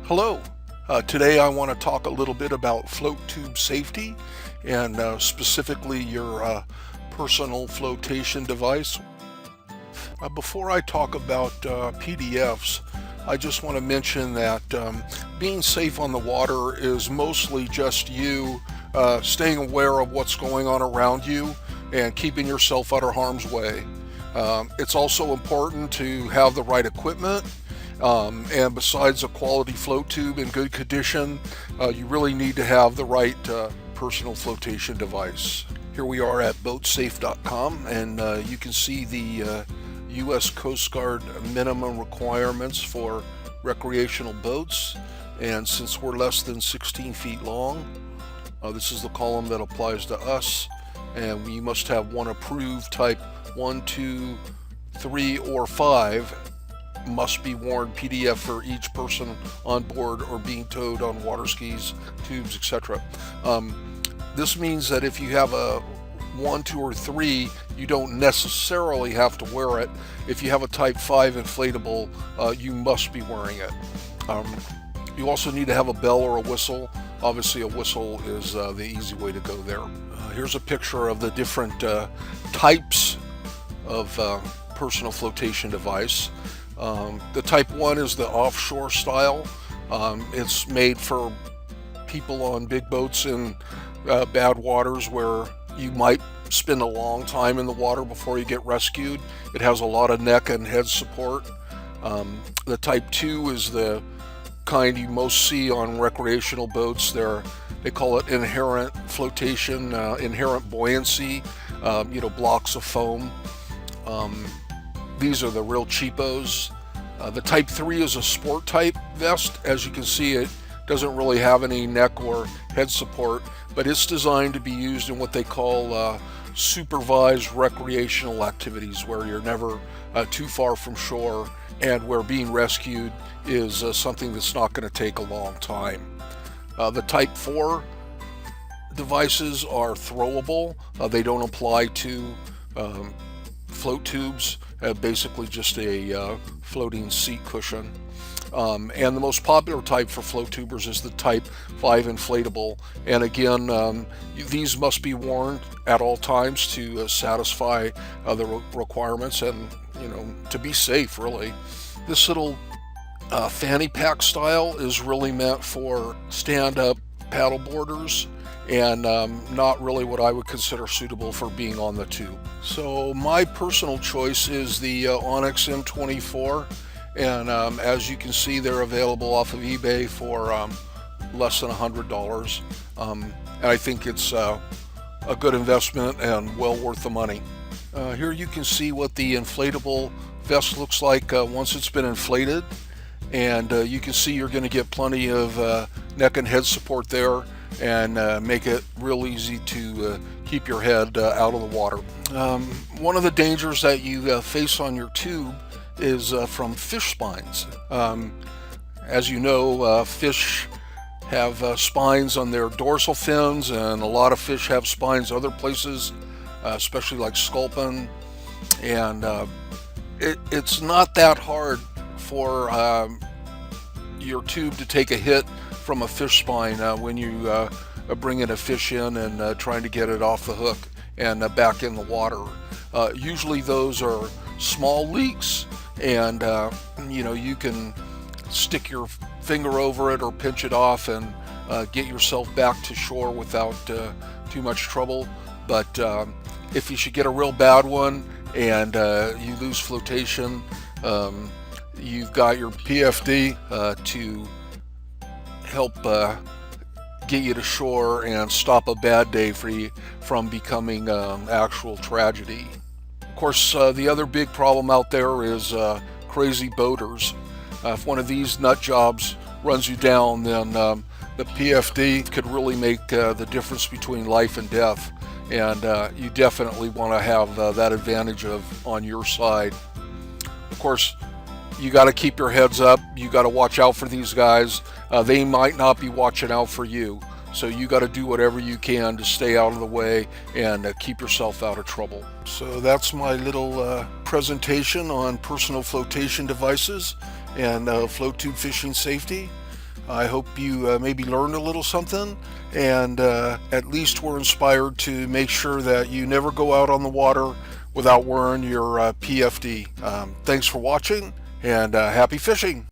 Hello. Today I want to talk a little bit about float tube safety and specifically your personal flotation device. Before I talk about PDFs, I just want to mention that being safe on the water is mostly just you staying aware of what's going on around you and keeping yourself out of harm's way. It's also important to have the right equipment. And besides a quality float tube in good condition, you really need to have the right personal flotation device. Here we are at boatsafe.com, and you can see the U.S. Coast Guard minimum requirements for recreational boats. And since we're less than 16 feet long, this is the column that applies to us, and we must have one approved type 1, 2, 3, or 5 must be worn PDF for each person on board or being towed on water skis, tubes, etc. This means that if you have a 1, 2, or 3, you don't necessarily have to wear it. If you have a type 5 inflatable, you must be wearing it. You also need to have a bell or a whistle. Obviously a whistle is the easy way to go there. Here's a picture of the different types of personal flotation device. The type 1 is the offshore style. It's made for people on big boats in bad waters where you might spend a long time in the water before you get rescued. It has a lot of neck and head support. The type 2 is the kind you most see on recreational boats. They call it inherent flotation, inherent buoyancy, blocks of foam. These are the real cheapos. The type 3 is a sport type vest. As you can see, it doesn't really have any neck or head support, but it's designed to be used in what they call supervised recreational activities, where you're never too far from shore and where being rescued is something that's not going to take a long time. The type 4 devices are throwable. They don't apply to float tubes, basically just a floating seat cushion. And the most popular type for float tubers is the type 5 inflatable. And again, these must be worn at all times to satisfy the requirements and, to be safe, really. This little fanny pack style is really meant for stand-up paddle boarders and not really what I would consider suitable for being on the tube. So my personal choice is the Onyx M24, and as you can see, they're available off of eBay for less than $100, and I think it's a good investment and well worth the money. Here you can see what the inflatable vest looks like once it's been inflated, and you can see you're going to get plenty of neck and head support there, and make it real easy to keep your head out of the water. One of the dangers that you face on your tube is from fish spines. As you know, fish have spines on their dorsal fins, and a lot of fish have spines other places, especially like sculpin, and it's not that hard for your tube to take a hit from a fish spine when you bringing a fish in and trying to get it off the hook and back in the water. Usually those are small leaks, and you can stick your finger over it or pinch it off and get yourself back to shore without too much trouble. But if you should get a real bad one and you lose flotation, you've got your PFD to help get you to shore and stop a bad day for you from becoming actual tragedy. Of course, the other big problem out there is crazy boaters. If one of these nut jobs runs you down, then the PFD could really make the difference between life and death, and you definitely want to have that advantage on your side. Of course, you got to keep your heads up. You got to watch out for these guys. They might not be watching out for you, so you got to do whatever you can to stay out of the way and keep yourself out of trouble. So that's my little presentation on personal flotation devices and float tube fishing safety. I hope you maybe learned a little something, and at least were inspired to make sure that you never go out on the water without wearing your PFD. Thanks for watching, and happy fishing.